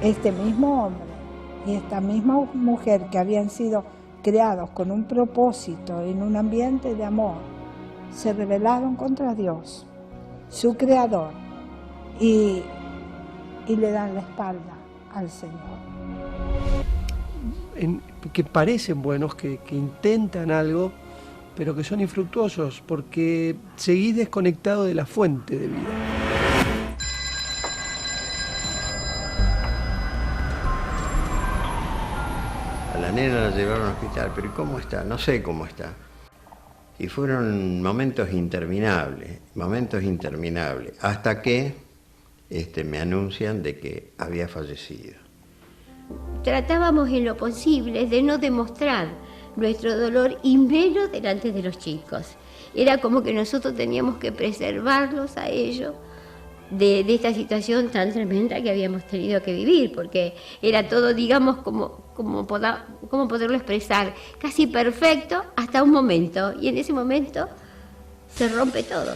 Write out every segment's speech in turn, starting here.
este mismo hombre y esta misma mujer que habían sido creados con un propósito en un ambiente de amor, se rebelaron contra Dios, su creador, y le dan la espalda al Señor. Que parecen buenos, que intentan algo, pero que son infructuosos, porque seguís desconectado de la fuente de vida. A la nena la llevaron al hospital, pero ¿cómo está? No sé cómo está. Y fueron momentos interminables, hasta que me anuncian de que había fallecido. Tratábamos en lo posible de no demostrar nuestro dolor y menos delante de los chicos. Era como que nosotros teníamos que preservarlos a ellos de esta situación tan tremenda que habíamos tenido que vivir, porque era todo, digamos, como poderlo expresar, casi perfecto hasta un momento, y en ese momento se rompe todo.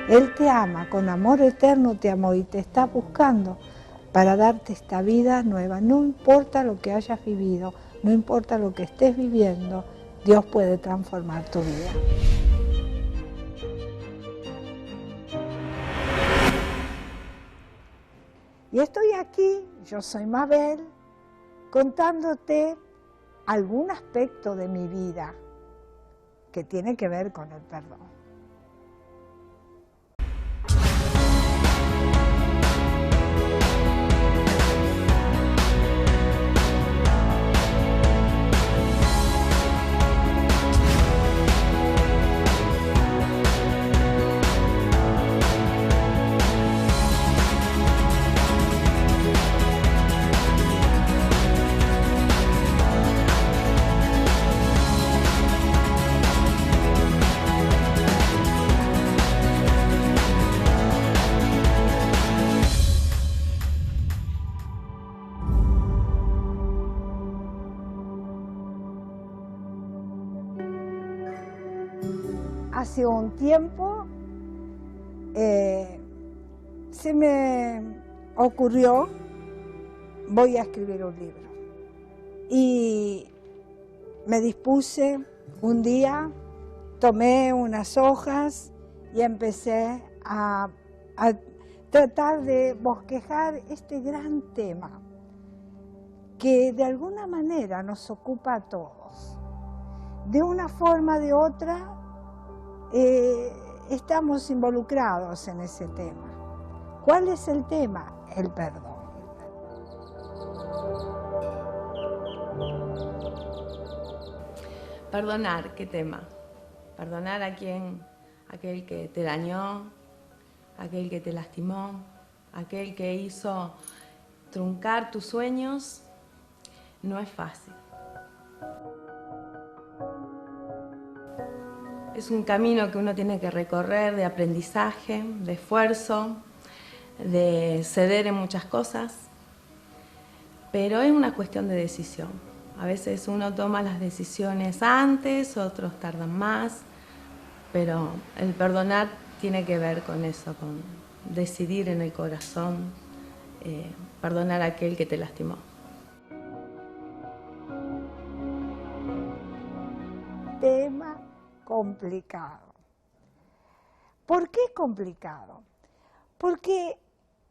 Él te ama, con amor eterno te amó y te está buscando para darte esta vida nueva. No importa lo que hayas vivido, no importa lo que estés viviendo, Dios puede transformar tu vida. Y estoy aquí, yo soy Mabel, contándote algún aspecto de mi vida que tiene que ver con el perdón. Hace un tiempo se me ocurrió, voy a escribir un libro. Y me dispuse un día, tomé unas hojas y empecé a tratar de bosquejar este gran tema que de alguna manera nos ocupa a todos. De una forma o de otra, estamos involucrados en ese tema. ¿Cuál es el tema? El perdón. Perdonar, ¿qué tema? Perdonar a aquel que te dañó, aquel que te lastimó, aquel que hizo truncar tus sueños, no es fácil. Es un camino que uno tiene que recorrer de aprendizaje, de esfuerzo, de ceder en muchas cosas, pero es una cuestión de decisión. A veces uno toma las decisiones antes, otros tardan más, pero el perdonar tiene que ver con eso, con decidir en el corazón, perdonar a aquel que te lastimó. Tema complicado. ¿Por qué complicado? Porque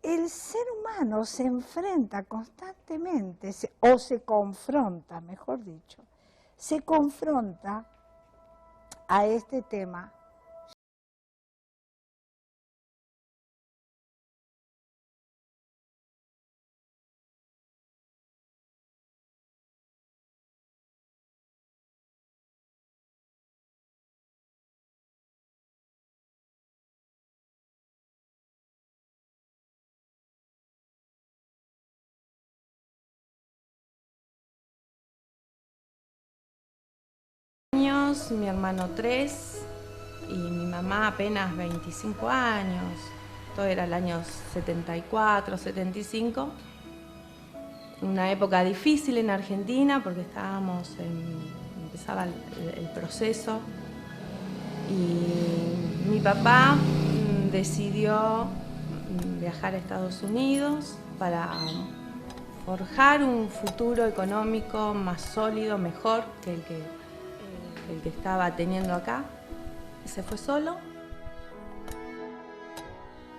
el ser humano se enfrenta constantemente, o se confronta, mejor dicho, se confronta a este tema. Mi hermano 3 y mi mamá apenas 25 años. Todo era el año 74, 75. Una época difícil en Argentina porque estábamos en empezaba el proceso. Y mi papá decidió viajar a Estados Unidos para forjar un futuro económico más sólido, mejor que el que estaba teniendo acá. Se fue solo.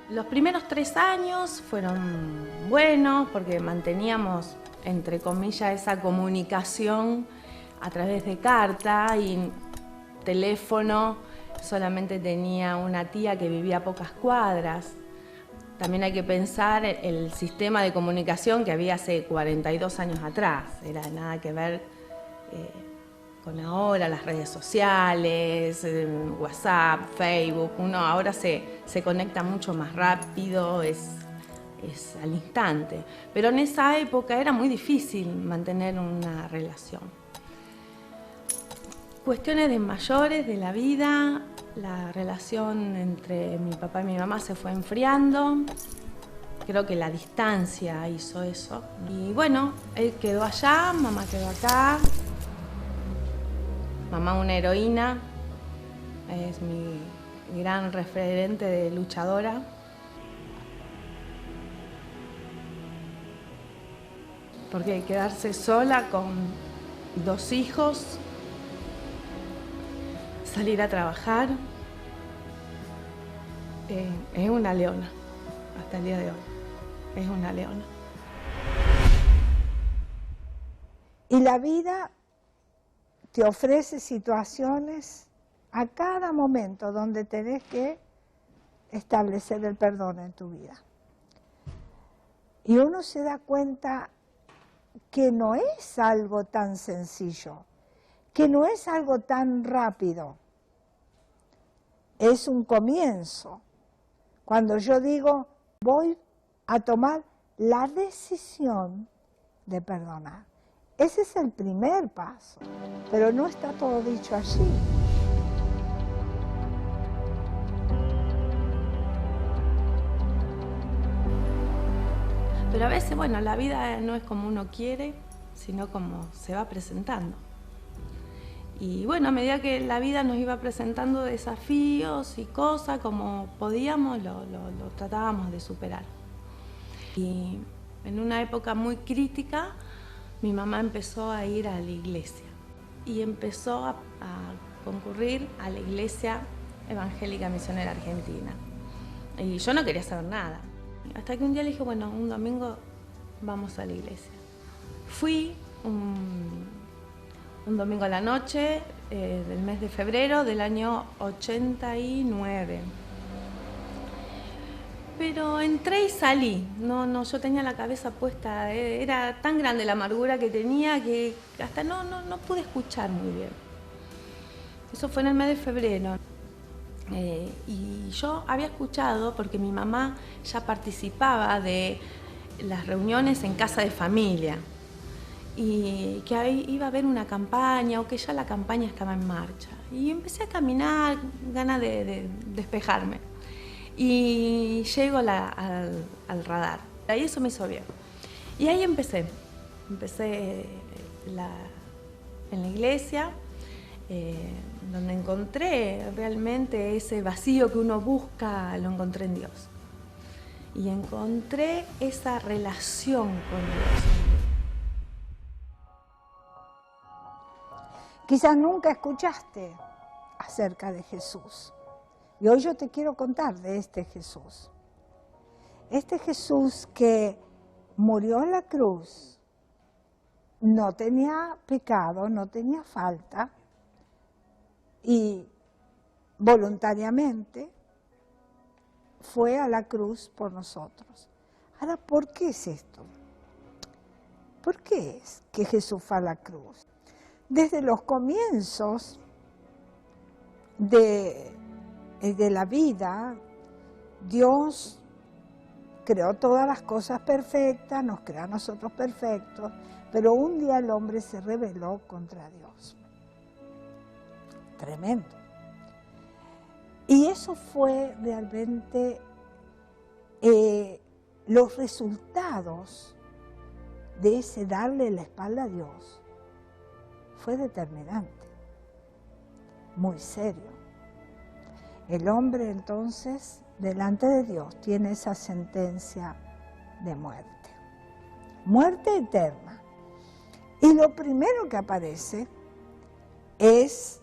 Los primeros 3 años fueron buenos porque manteníamos, entre comillas, esa comunicación a través de carta y teléfono. Solamente tenía una tía que vivía a pocas cuadras. También hay que pensar el sistema de comunicación que había hace 42 años atrás. Era nada que ver con ahora, las redes sociales, WhatsApp, Facebook. Uno ahora se conecta mucho más rápido, es al instante. Pero en esa época era muy difícil mantener una relación. Cuestiones de mayores de la vida, la relación entre mi papá y mi mamá se fue enfriando. Creo que la distancia hizo eso. Y bueno, él quedó allá, mamá quedó acá. Mamá una heroína, es mi gran referente de luchadora. Porque quedarse sola con 2 hijos, salir a trabajar, es una leona, hasta el día de hoy, es una leona. Y la vida te ofrece situaciones a cada momento donde tenés que establecer el perdón en tu vida. Y uno se da cuenta que no es algo tan sencillo, que no es algo tan rápido. Es un comienzo. Cuando yo digo, voy a tomar la decisión de perdonar. Ese es el primer paso, pero no está todo dicho allí. Pero a veces, bueno, la vida no es como uno quiere, sino como se va presentando. Y bueno, a medida que la vida nos iba presentando desafíos y cosas, como podíamos, lo tratábamos de superar. Y en una época muy crítica, mi mamá empezó a ir a la iglesia y empezó a concurrir a la Iglesia Evangélica Misionera Argentina. Y yo no quería saber nada. Hasta que un día le dije, bueno, un domingo vamos a la iglesia. Fui un domingo a la noche del mes de febrero del año 89. Pero entré y salí. No, yo tenía la cabeza puesta. Era tan grande la amargura que tenía que hasta no pude escuchar muy bien. Eso fue en el mes de febrero. Y yo había escuchado, porque mi mamá ya participaba de las reuniones en casa de familia, y que ahí iba a haber una campaña, o que ya la campaña estaba en marcha. Y empecé a caminar, ganas de despejarme. Y llego al radar. Ahí eso me hizo bien. Y ahí empecé en la iglesia, donde encontré realmente ese vacío que uno busca, lo encontré en Dios. Y encontré esa relación con Dios. Quizás nunca escuchaste acerca de Jesús. Y hoy yo te quiero contar de este Jesús. Este Jesús que murió en la cruz, no tenía pecado, no tenía falta, y voluntariamente fue a la cruz por nosotros. Ahora, ¿por qué es esto? ¿Por qué es que Jesús fue a la cruz? Desde los comienzos de la vida, Dios creó todas las cosas perfectas, nos creó a nosotros perfectos, pero un día el hombre se rebeló contra Dios. Tremendo. Y eso fue realmente los resultados de ese darle la espalda a Dios fue determinante, muy serio. El hombre entonces, delante de Dios, tiene esa sentencia de muerte, muerte eterna. Y lo primero que aparece es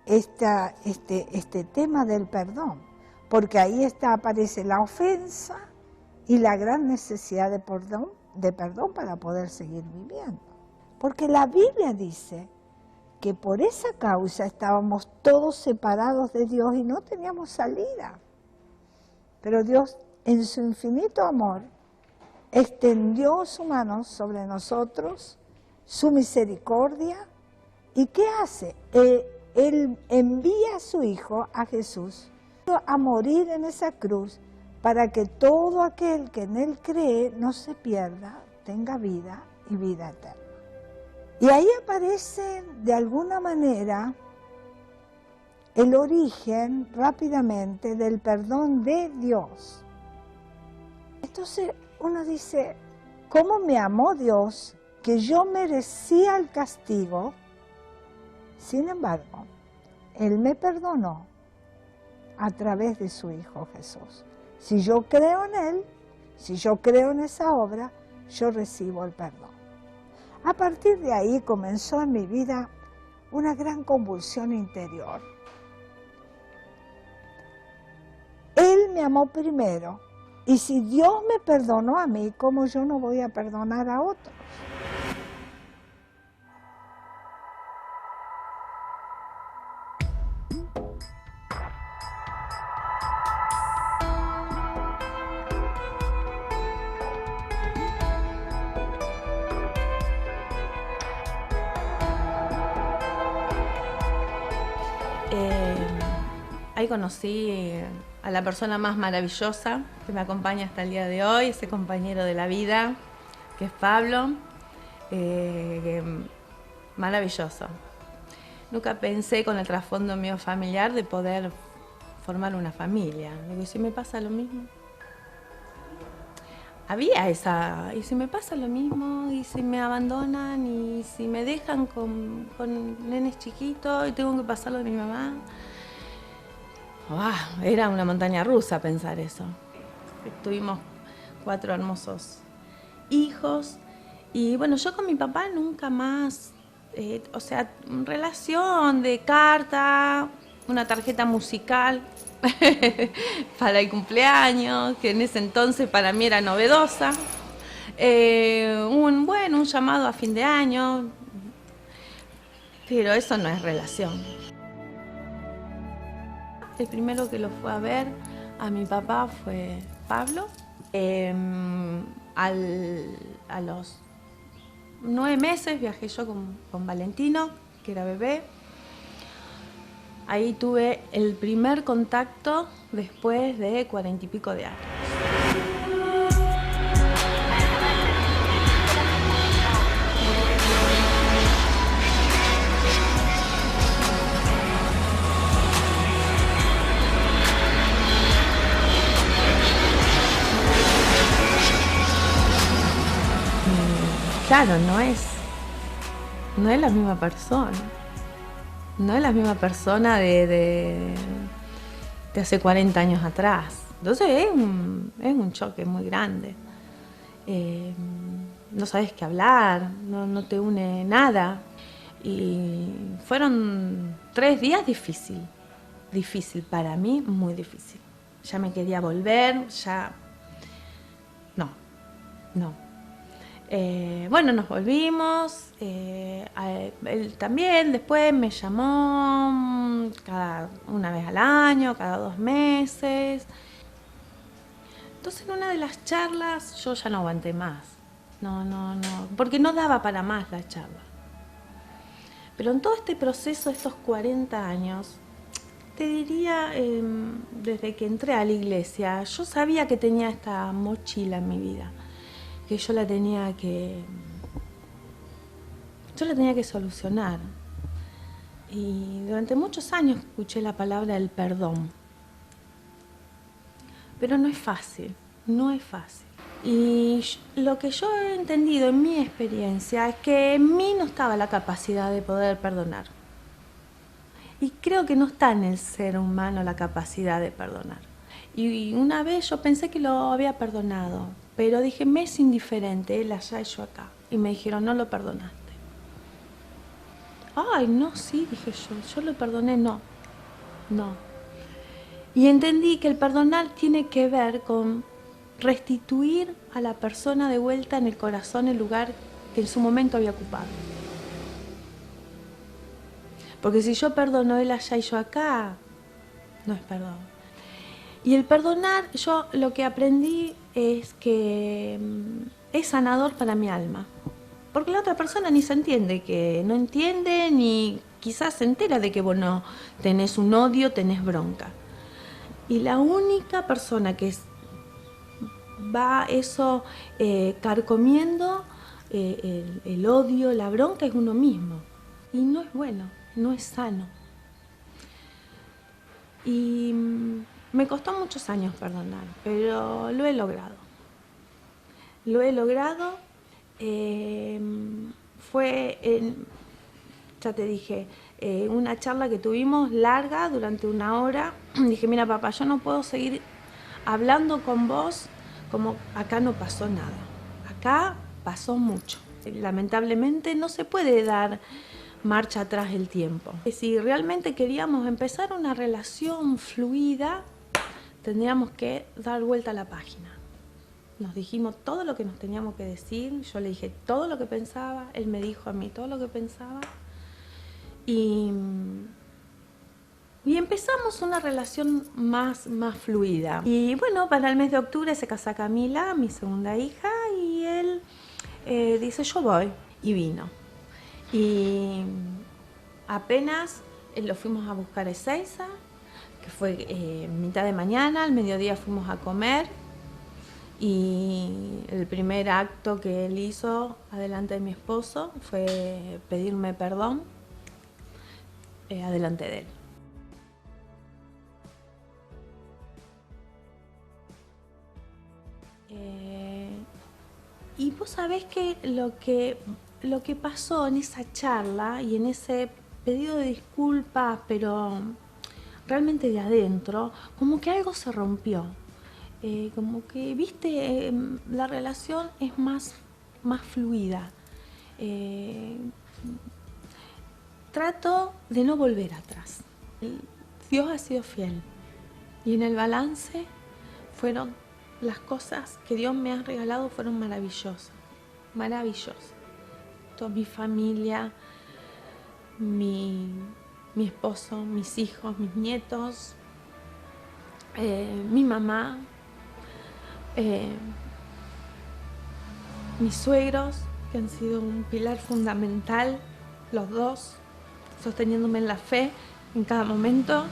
este tema del perdón, porque ahí aparece la ofensa y la gran necesidad de perdón para poder seguir viviendo. Porque la Biblia dice que por esa causa estábamos todos separados de Dios y no teníamos salida. Pero Dios, en su infinito amor, extendió su mano sobre nosotros, su misericordia. ¿Y qué hace? Él envía a su Hijo, a Jesús, a morir en esa cruz para que todo aquel que en Él cree no se pierda, tenga vida y vida eterna. Y ahí aparece de alguna manera el origen rápidamente del perdón de Dios. Entonces uno dice, ¿cómo me amó Dios que yo merecía el castigo? Sin embargo, Él me perdonó a través de su Hijo Jesús. Si yo creo en Él, si yo creo en esa obra, yo recibo el perdón. A partir de ahí comenzó en mi vida una gran convulsión interior. Él me amó primero, y si Dios me perdonó a mí, ¿cómo yo no voy a perdonar a otros? Ahí conocí a la persona más maravillosa que me acompaña hasta el día de hoy, ese compañero de la vida, que es Pablo. Maravilloso. Nunca pensé con el trasfondo mío familiar de poder formar una familia. Digo, ¿y si me pasa lo mismo? Había esa, ¿y si me pasa lo mismo? ¿Y si me abandonan? ¿Y si me dejan con nenes chiquitos y tengo que pasarlo de mi mamá? Era una montaña rusa pensar eso. Tuvimos 4 hermosos hijos y bueno, yo con mi papá nunca más, relación de carta, una tarjeta musical para el cumpleaños, que en ese entonces para mí era novedosa, un llamado a fin de año, pero eso no es relación. El primero que lo fue a ver a mi papá fue Pablo. A los 9 meses viajé yo con Valentino, que era bebé. Ahí tuve el primer contacto después de 40 y pico de años. Claro, no es la misma persona. No es la misma persona de hace 40 años atrás. Entonces es un choque muy grande. No sabes qué hablar, no te une nada. Y fueron 3 días difícil para mí, muy difícil. Ya me quería volver, ya... No. Nos volvimos, él también después me llamó una vez al año, cada 2 meses. Entonces en una de las charlas yo ya no aguanté más, no, porque no daba para más la charla. Pero en todo este proceso, estos 40 años, te diría, desde que entré a la iglesia, yo sabía que tenía esta mochila en mi vida, que yo la tenía que solucionar. Y durante muchos años escuché la palabra del perdón. Pero no es fácil. Y lo que yo he entendido en mi experiencia es que en mí no estaba la capacidad de poder perdonar. Y creo que no está en el ser humano la capacidad de perdonar. Y una vez yo pensé que lo había perdonado, pero dije, me es indiferente, él allá y yo acá. Y me dijeron, no lo perdonaste. Ay, no, sí, dije yo lo perdoné, no. Y entendí que el perdonar tiene que ver con restituir a la persona de vuelta en el corazón el lugar que en su momento había ocupado. Porque si yo perdono él allá y yo acá, no es perdón. Y el perdonar, yo lo que aprendí es que es sanador para mi alma. Porque la otra persona ni se entiende, que no entiende, ni quizás se entera de que vos no tenés un odio, tenés bronca. Y la única persona que va eso carcomiendo el odio, la bronca, es uno mismo. Y no es bueno, no es sano. Y me costó muchos años perdonar, pero lo he logrado. Lo he logrado. Fue, ya te dije, una charla que tuvimos larga durante 1 hora. Dije, mira papá, yo no puedo seguir hablando con vos como acá no pasó nada. Acá pasó mucho. Lamentablemente no se puede dar marcha atrás el tiempo. Si realmente queríamos empezar una relación fluida, tendríamos que dar vuelta a la página. Nos dijimos todo lo que nos teníamos que decir, yo le dije todo lo que pensaba, él me dijo a mí todo lo que pensaba y empezamos una relación más fluida. Y bueno, para el mes de octubre se casa Camila, mi segunda hija, y él dice yo voy, y vino. Y apenas lo fuimos a buscar a Ezeiza, que fue mitad de mañana, al mediodía fuimos a comer. Y el primer acto que él hizo adelante de mi esposo fue pedirme perdón adelante de él. Y vos sabés que lo que pasó en esa charla y en ese pedido de disculpas, pero realmente de adentro, como que algo se rompió. Como que, viste, la relación es más fluida. Trato de no volver atrás. Dios ha sido fiel. Y en el balance fueron las cosas que Dios me ha regalado, fueron maravillosas. Maravillosas. Toda mi familia, mi esposo, mis hijos, mis nietos, mi mamá. Mis suegros, que han sido un pilar fundamental, los dos, sosteniéndome en la fe en cada momento.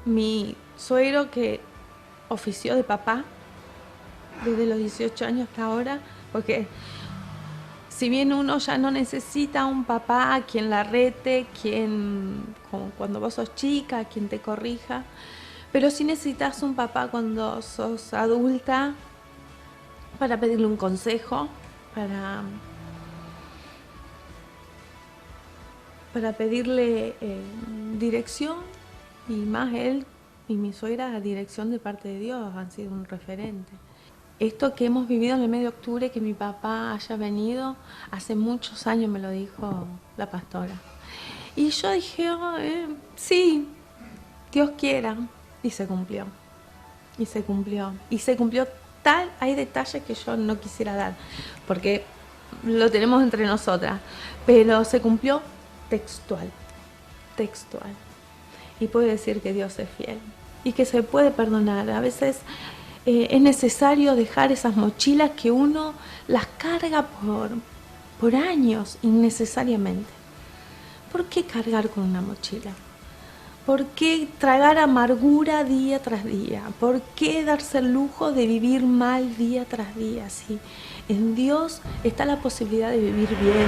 Mi suegro, que ofició de papá desde los 18 años hasta ahora, porque si bien uno ya no necesita un papá quien la rete, como cuando vos sos chica, quien te corrija, pero sí necesitas un papá cuando sos adulta para pedirle un consejo, para pedirle dirección, y más él y mi suegra, la dirección de parte de Dios, han sido un referente. Esto que hemos vivido en el mes de octubre, que mi papá haya venido, hace muchos años me lo dijo la pastora. Y yo dije, sí, Dios quiera. Y se cumplió. Hay detalles que yo no quisiera dar, porque lo tenemos entre nosotras, pero se cumplió textual. Y puedo decir que Dios es fiel y que se puede perdonar. A veces es necesario dejar esas mochilas que uno las carga por años innecesariamente. ¿Por qué cargar con una mochila? ¿Por qué tragar amargura día tras día? ¿Por qué darse el lujo de vivir mal día tras día? Sí, en Dios está la posibilidad de vivir bien.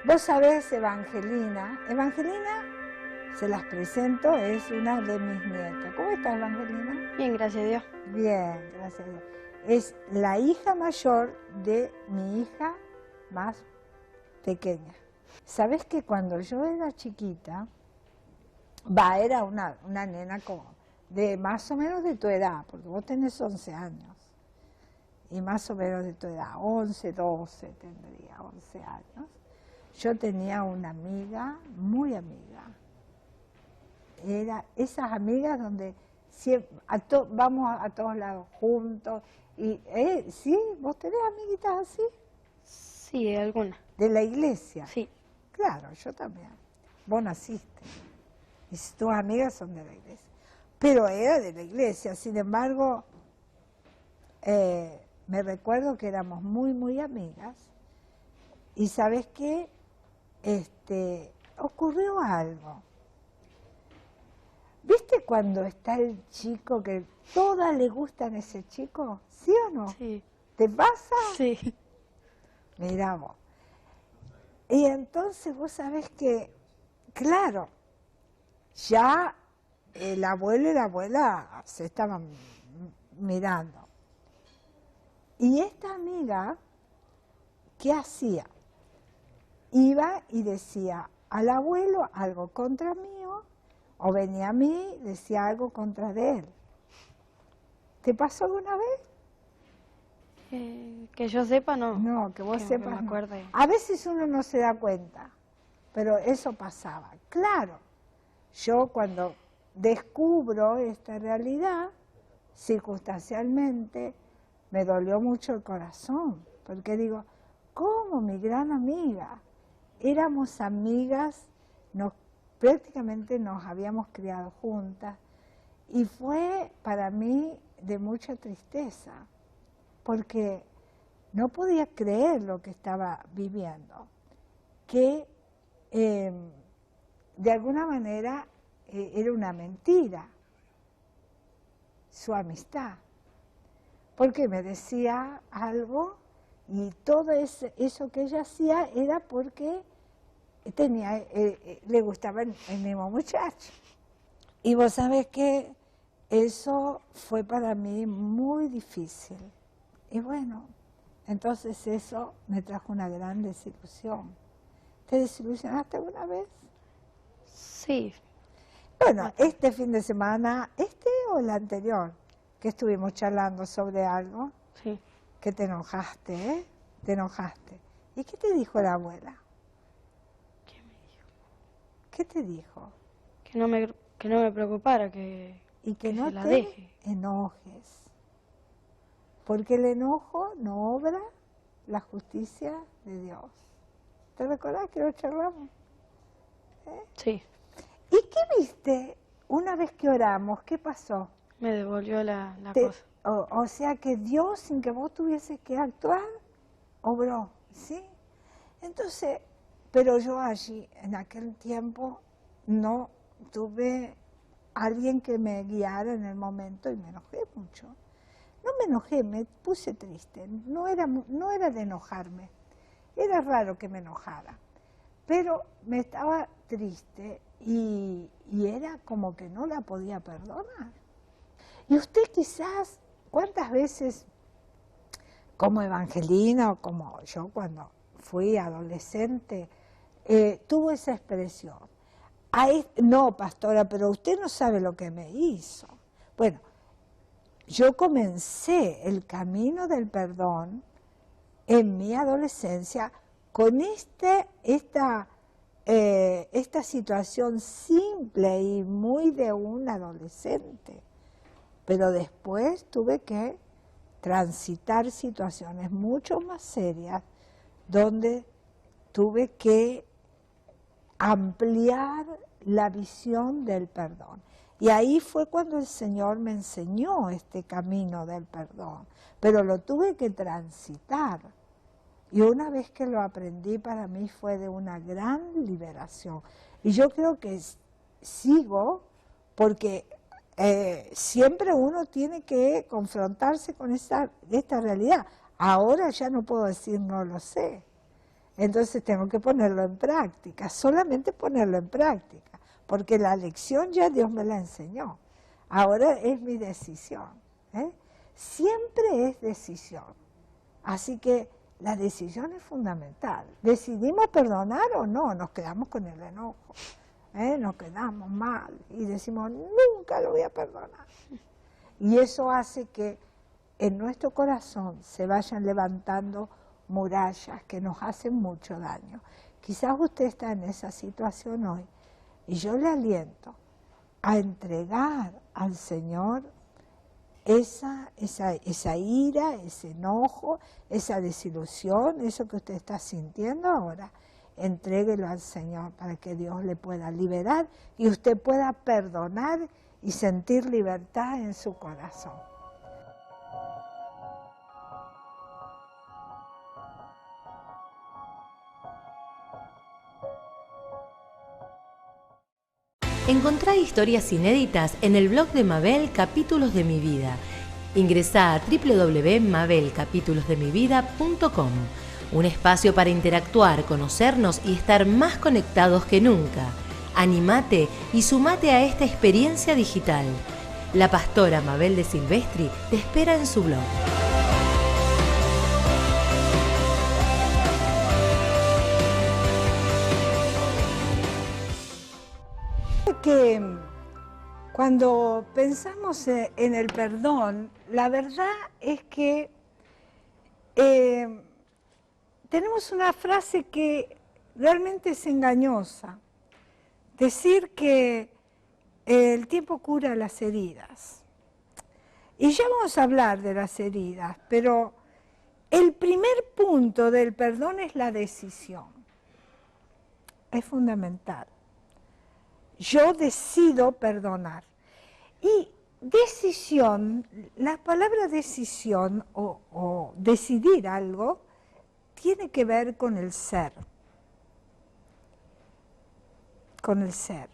Vos sabés, Evangelina, se las presento, es una de mis nietas. ¿Cómo estás, Evangelina? Bien, gracias a Dios. Bien, gracias a Dios. Es la hija mayor de mi hija más pequeña. Sabés que cuando yo era chiquita, era una nena como de más o menos de tu edad, porque vos tenés 11 años, y más o menos de tu edad, 11, 12 tendría, 11 años. Yo tenía una amiga, muy amiga. Era esas amigas donde siempre, vamos a todos lados juntos. Y, ¿sí? ¿Vos tenés amiguitas así? Sí, alguna. ¿De la iglesia? Sí. Claro, yo también. Vos naciste. Y tus amigas son de la iglesia. Pero era de la iglesia, sin embargo, me recuerdo que éramos muy, muy amigas. Y ¿sabes qué? Ocurrió algo. ¿Viste cuando está el chico que todas le gustan a ese chico? ¿Sí o no? Sí. ¿Te pasa? Sí. Mirá vos. Y entonces vos sabés que, claro, ya el abuelo y la abuela se estaban mirando. Y esta amiga, ¿qué hacía? Iba y decía al abuelo algo contra mío, o venía a mí, decía algo contra de él. ¿Te pasó alguna vez? Que yo sepa, no. No, que vos Que sepas. me No. acuerde. A veces uno no se da cuenta, pero eso pasaba. Claro, yo cuando descubro esta realidad, circunstancialmente, me dolió mucho el corazón, porque digo, ¿cómo mi gran amiga? Éramos amigas, prácticamente nos habíamos criado juntas, y fue para mí de mucha tristeza, porque no podía creer lo que estaba viviendo, que de alguna manera era una mentira su amistad, porque me decía algo y todo eso que ella hacía era porque le gustaba el mismo muchacho. Y vos sabés que eso fue para mí muy difícil. Y bueno, entonces eso me trajo una gran desilusión. ¿Te desilusionaste alguna vez? Sí. Bueno, este fin de semana, o el anterior, que estuvimos charlando sobre algo, Sí. que te enojaste, ¿eh? Te enojaste. ¿Y qué te dijo la abuela? ¿Qué me dijo? ¿Qué te dijo? Que no me preocupara, que Y que se no la te deje. enojes. Porque el enojo no obra la justicia de Dios. ¿Te recordás que lo charlamos? Sí. ¿Y qué viste una vez que oramos? ¿Qué pasó? Me devolvió la Te- cosa. o sea que Dios, sin que vos tuvieses que actuar, obró, ¿sí? Entonces, pero yo allí, en aquel tiempo, no tuve alguien que me guiara en el momento y me enojé mucho. No me enojé, me puse triste. No era de enojarme. Era raro que me enojara. Pero me estaba triste y era como que no la podía perdonar. Y usted quizás, ¿cuántas veces, como Evangelina o como yo cuando fui adolescente, tuvo esa expresión? No, pastora, pero usted no sabe lo que me hizo. Bueno, yo comencé el camino del perdón en mi adolescencia con esta situación simple y muy de un adolescente. Pero después tuve que transitar situaciones mucho más serias donde tuve que ampliar la visión del perdón. Y ahí fue cuando el Señor me enseñó este camino del perdón, pero lo tuve que transitar. Y una vez que lo aprendí, para mí fue de una gran liberación. Y yo creo que sigo, porque siempre uno tiene que confrontarse con esta realidad. Ahora ya no puedo decir no lo sé. Entonces tengo que ponerlo en práctica, solamente ponerlo en práctica, porque la lección ya Dios me la enseñó. Ahora es mi decisión, ¿eh? Siempre es decisión. Así que la decisión es fundamental. ¿Decidimos perdonar o no? Nos quedamos con el enojo, ¿eh? Nos quedamos mal y decimos, nunca lo voy a perdonar. Y eso hace que en nuestro corazón se vayan levantando murallas que nos hacen mucho daño. Quizás usted está en esa situación hoy y yo le aliento a entregar al Señor esa ira, ese enojo, esa desilusión, eso que usted está sintiendo ahora. Entréguelo al Señor para que Dios le pueda liberar y usted pueda perdonar y sentir libertad en su corazón. Encontrá historias inéditas en el blog de Mabel Capítulos de mi vida. Ingresá a www.mabelcapitulosdemivida.com, un espacio para interactuar, conocernos y estar más conectados que nunca. Anímate y sumate a esta experiencia digital. La pastora Mabel de Silvestri te espera en su blog. Que cuando pensamos en el perdón, la verdad es que tenemos una frase que realmente es engañosa. Decir que el tiempo cura las heridas. Y ya vamos a hablar de las heridas, pero el primer punto del perdón es la decisión. Es fundamental. Yo decido perdonar. Y decisión, la palabra decisión o decidir algo, tiene que ver con el ser. Con el ser.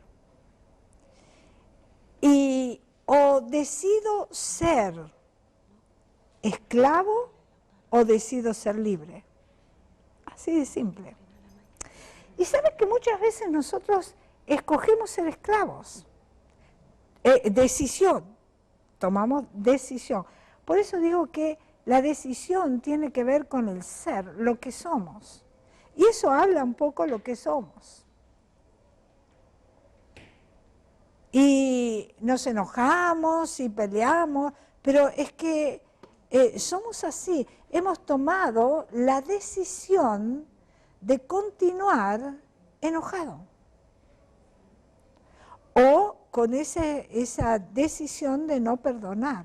Y o decido ser esclavo o decido ser libre. Así de simple. Y sabes que muchas veces nosotros escogemos ser esclavos. Decisión. Tomamos decisión. Por eso digo que la decisión tiene que ver con el ser, lo que somos. Y eso habla un poco de lo que somos. Y nos enojamos y peleamos, pero es que somos así. Hemos tomado la decisión de continuar enojado. O con esa decisión de no perdonar.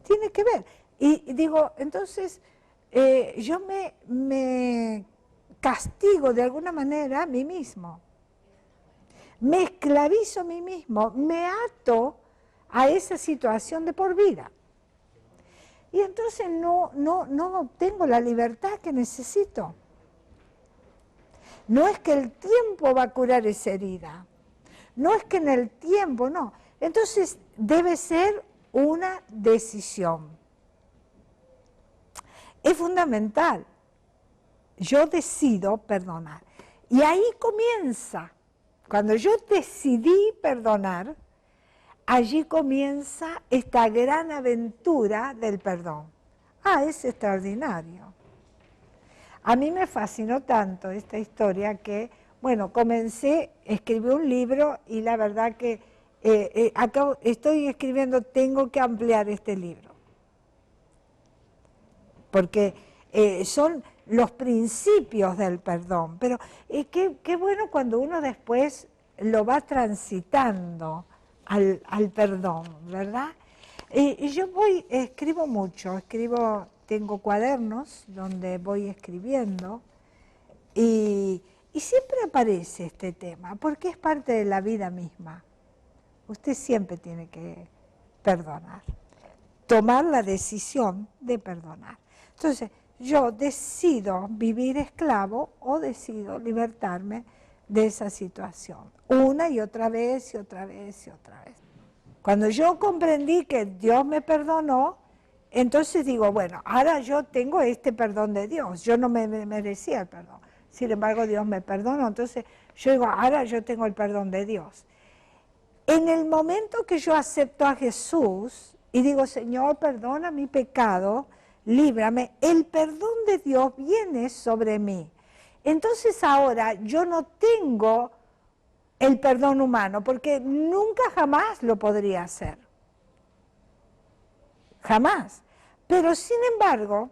Tiene que ver. Y digo, entonces, yo me castigo de alguna manera a mí mismo. Me esclavizo a mí mismo, me ato a esa situación de por vida. Y entonces no obtengo la libertad que necesito. No es que el tiempo va a curar esa herida. No es que en el tiempo, no. Entonces debe ser una decisión. Es fundamental. Yo decido perdonar. Y ahí comienza. Cuando yo decidí perdonar, allí comienza esta gran aventura del perdón. Es extraordinario. A mí me fascinó tanto esta historia que, bueno, escribí un libro y la verdad que acá estoy escribiendo, tengo que ampliar este libro. Porque son los principios del perdón, pero qué bueno cuando uno después lo va transitando al perdón, ¿verdad? Y yo escribo mucho, tengo cuadernos donde voy escribiendo y siempre aparece este tema, porque es parte de la vida misma. Usted siempre tiene que perdonar, tomar la decisión de perdonar. Entonces, yo decido vivir esclavo o decido libertarme de esa situación, una y otra vez y otra vez y otra vez. Cuando yo comprendí que Dios me perdonó, entonces digo, bueno, ahora yo tengo este perdón de Dios, yo no me merecía el perdón, sin embargo Dios me perdonó, entonces yo digo, ahora yo tengo el perdón de Dios. En el momento que yo acepto a Jesús y digo, Señor, perdona mi pecado, líbrame, el perdón de Dios viene sobre mí. Entonces ahora yo no tengo el perdón humano, porque nunca jamás lo podría hacer. Jamás. Pero sin embargo,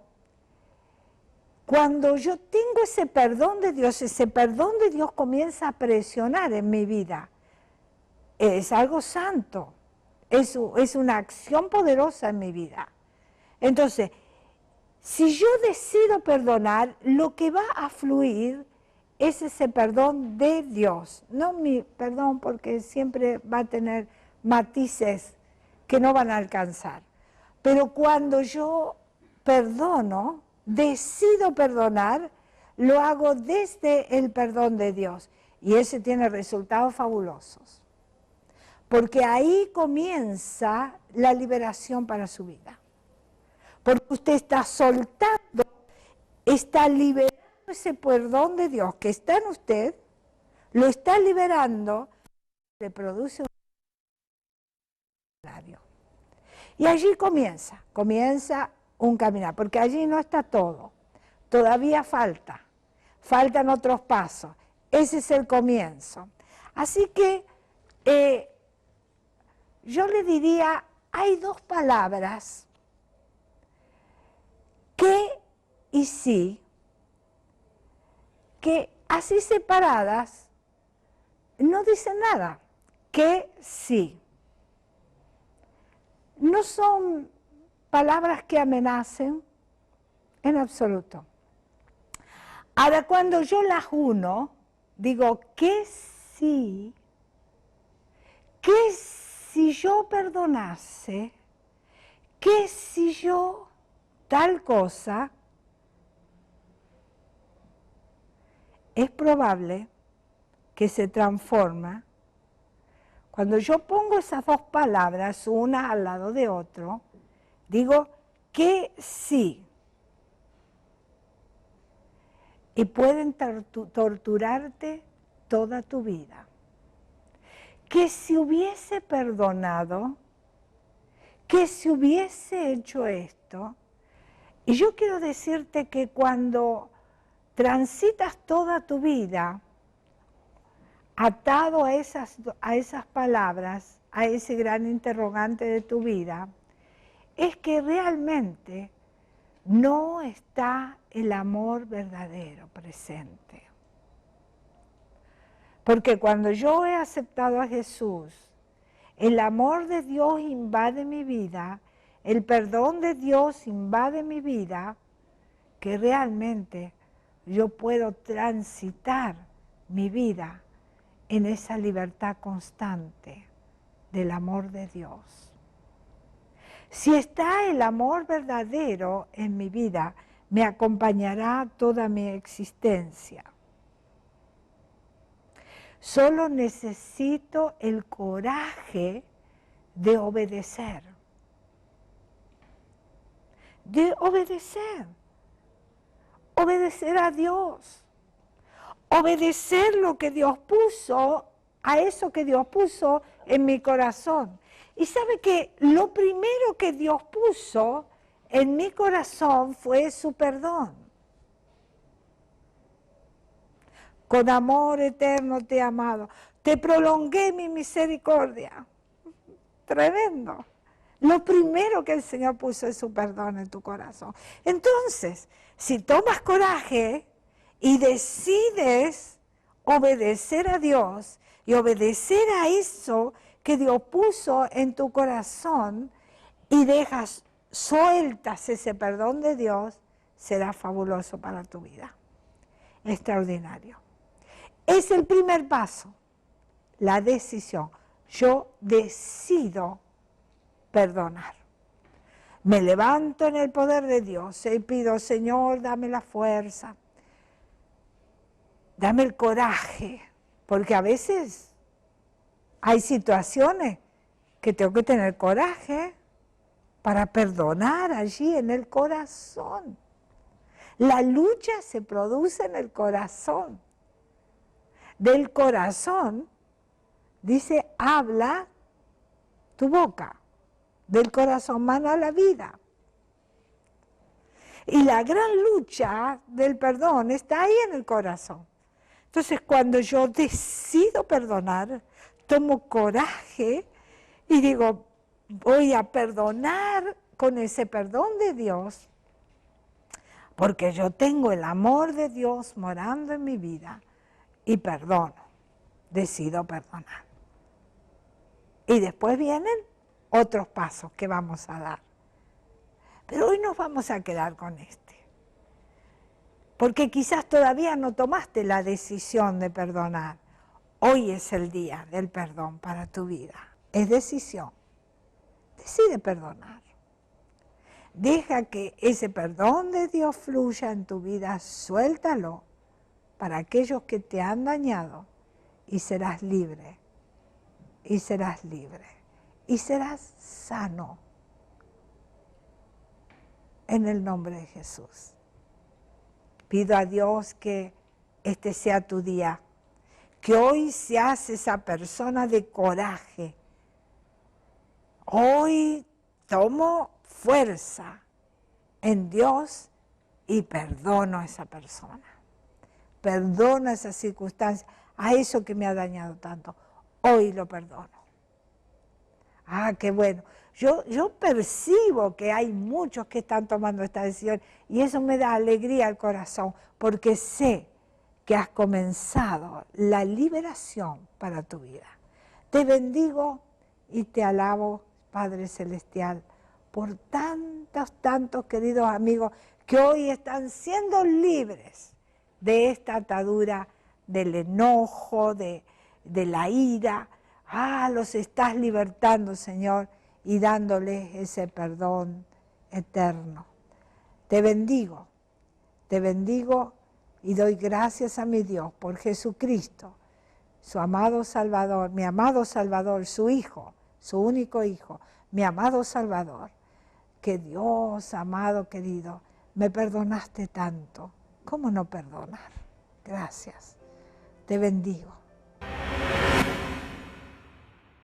cuando yo tengo ese perdón de Dios comienza a presionar en mi vida. Es algo santo, es una acción poderosa en mi vida. Entonces, si yo decido perdonar, lo que va a fluir es ese perdón de Dios. No mi perdón, porque siempre va a tener matices que no van a alcanzar. Pero cuando yo perdono, decido perdonar, lo hago desde el perdón de Dios. Y ese tiene resultados fabulosos. Porque ahí comienza la liberación para su vida. Porque usted está soltando, está liberando ese perdón de Dios que está en usted, lo está liberando, le produce un milagro. Y allí comienza un caminar, porque allí no está todo, todavía faltan otros pasos, ese es el comienzo. Así que yo le diría, hay dos palabras, que y sí, que así separadas no dicen nada, que sí. No son palabras que amenacen en absoluto. Ahora, cuando yo las uno, digo que sí, que si yo perdonase, que si yo tal cosa, es probable que se transforma. Cuando yo pongo esas dos palabras, una al lado de otro, digo que sí. Y pueden torturarte toda tu vida. Que si hubiese perdonado, que si hubiese hecho esto, y yo quiero decirte que cuando transitas toda tu vida atado a esas palabras, a ese gran interrogante de tu vida, es que realmente no está el amor verdadero presente. Porque cuando yo he aceptado a Jesús, el amor de Dios invade mi vida, el perdón de Dios invade mi vida, que realmente yo puedo transitar mi vida en esa libertad constante del amor de Dios. Si está el amor verdadero en mi vida, me acompañará toda mi existencia. Solo necesito el coraje de obedecer. De obedecer. Obedecer a Dios. Obedecer lo que Dios puso, a eso que Dios puso en mi corazón. Y sabe que lo primero que Dios puso en mi corazón fue su perdón. Con amor eterno te he amado, te prolongué mi misericordia. Tremendo. Lo primero que el Señor puso es su perdón en tu corazón. Entonces, si tomas coraje y decides obedecer a Dios y obedecer a eso que Dios puso en tu corazón y dejas sueltas ese perdón de Dios, será fabuloso para tu vida. Extraordinario. Es el primer paso, la decisión. Yo decido perdonar. Me levanto en el poder de Dios y pido, Señor, dame la fuerza, dame el coraje, porque a veces hay situaciones que tengo que tener coraje, para perdonar allí en el corazón. La lucha se produce en el corazón. Del corazón, dice, habla tu boca. Del corazón mana la vida. Y la gran lucha del perdón está ahí en el corazón. Entonces, cuando yo decido perdonar, tomo coraje y digo, voy a perdonar con ese perdón de Dios, porque yo tengo el amor de Dios morando en mi vida y perdono, decido perdonar. Y después vienen otros pasos que vamos a dar. Pero hoy nos vamos a quedar con este, porque quizás todavía no tomaste la decisión de perdonar. Hoy es el día del perdón para tu vida, es decisión. Decide perdonar. Deja que ese perdón de Dios fluya en tu vida, suéltalo para aquellos que te han dañado y serás libre, y serás libre, y serás sano en el nombre de Jesús. Pido a Dios que este sea tu día, que hoy seas esa persona de coraje. Hoy tomo fuerza en Dios y perdono a esa persona. Perdono a esa circunstancia, a eso que me ha dañado tanto. Hoy lo perdono. Ah, qué bueno. Yo percibo que hay muchos que están tomando esta decisión y eso me da alegría al corazón, porque sé que has comenzado la liberación para tu vida. Te bendigo y te alabo, Padre Celestial, por tantos queridos amigos que hoy están siendo libres de esta atadura del enojo, de la ira. Ah, los estás libertando, Señor, y dándoles ese perdón eterno. Te bendigo y doy gracias a mi Dios por Jesucristo, su amado Salvador, mi amado Salvador, su Hijo, su único Hijo, mi amado Salvador. Que Dios, amado, querido, me perdonaste tanto. ¿Cómo no perdonar? Gracias. Te bendigo.